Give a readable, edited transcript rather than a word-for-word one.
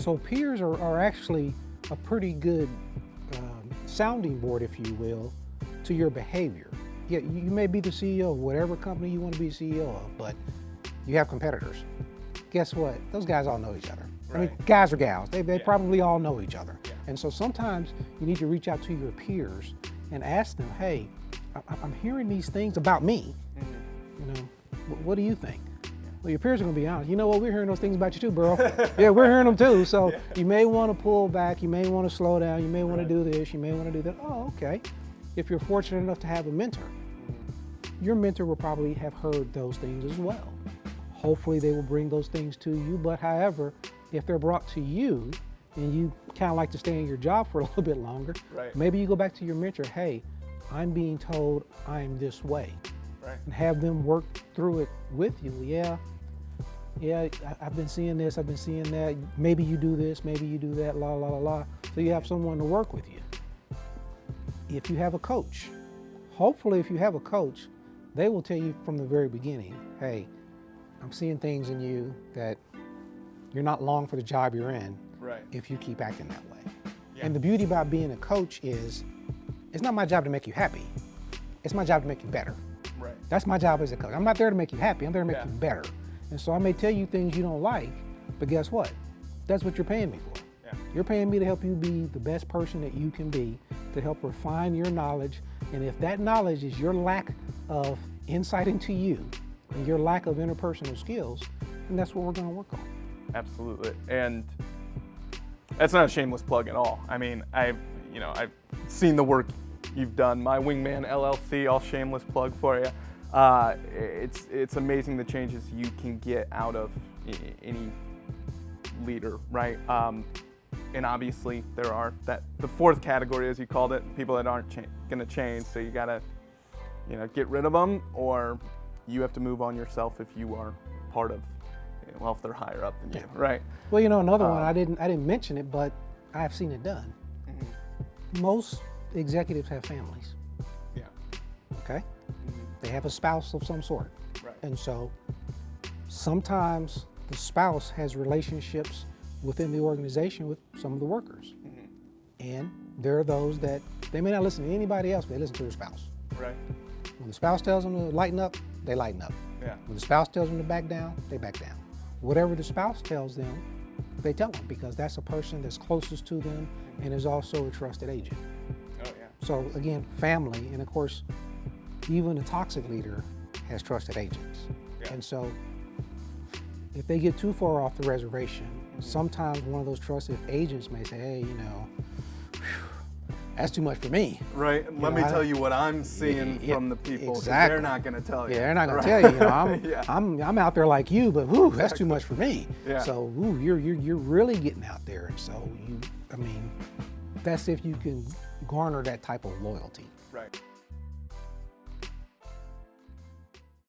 So peers are actually a pretty good sounding board, if you will, to your behavior. Yeah, you may be the CEO of whatever company you want to be CEO of, but you have competitors. Guess what? Those guys all know each other. Right. I mean, guys or gals, they Yeah. probably all know each other. Yeah. And so sometimes you need to reach out to your peers and ask them, hey, I'm hearing these things about me. Mm-hmm. You know, what do you think? Well, your peers are going to be honest. You know what? We're hearing those things about you too, Burl. Yeah, we're hearing them too. So Yeah. you may want to pull back. You may want to slow down. You may want Right. to do this. You may want to do that. Oh, okay. If you're fortunate enough to have a mentor, your mentor will probably have heard those things as well. Hopefully they will bring those things to you. But however, if they're brought to you and you kind of like to stay in your job for a little bit longer, Right. maybe you go back to your mentor, hey, I'm being told I'm this way. Right. And have them work through it with you. Yeah, I've been seeing this, I've been seeing that. Maybe you do this, maybe you do that, la, la, la, la. So you have someone to work with you. If you have a coach, hopefully if you have a coach, they will tell you from the very beginning, hey, I'm seeing things in you that you're not long for the job you're in Right. if you keep acting that way. Yeah. And the beauty about being a coach is, it's not my job to make you happy. It's my job to make you better. Right. That's my job as a coach. I'm not there to make you happy, I'm there to make Yeah. you better. And so I may tell you things you don't like, but guess what? That's what you're paying me for. Yeah. You're paying me to help you be the best person that you can be, to help refine your knowledge. And if that knowledge is your lack of insight into you and your lack of interpersonal skills, then that's what we're going to work on. Absolutely. And that's not a shameless plug at all. I mean, I've seen the work you've done. My Wingman LLC, all shameless plug for you. It's amazing the changes you can get out of any leader, right? And obviously there are the fourth category, as you called it, people that aren't going to change. So you got to, get rid of them, or you have to move on yourself if you are part of, if they're higher up than you, right? Well, another one, I didn't mention it, but I've seen it done. Mm-hmm. Most executives have families, Yeah. okay? Mm-hmm. They have a spouse of some sort. Right. And so sometimes the spouse has relationships within the organization with some of the workers. Mm-hmm. And there are those that they may not listen to anybody else, but they listen to their spouse. Right. When the spouse tells them to lighten up, they lighten up. Yeah. When the spouse tells them to back down, they back down. Whatever the spouse tells them, they tell them, because that's a person that's closest to them and is also a trusted agent. Oh yeah. So again, family, and of course, even a toxic leader has trusted agents. Yeah. And so if they get too far off the reservation, sometimes one of those trusted agents may say, hey, that's too much for me. Right. Let me tell you what I'm seeing Yeah, from the people. 'Cause exactly. They're not going to tell you. Yeah, they're not gonna Right. tell you, Yeah. I'm out there like you, but whew, that's too much for me. Yeah. So you're really getting out there. And so that's if you can garner that type of loyalty. Right.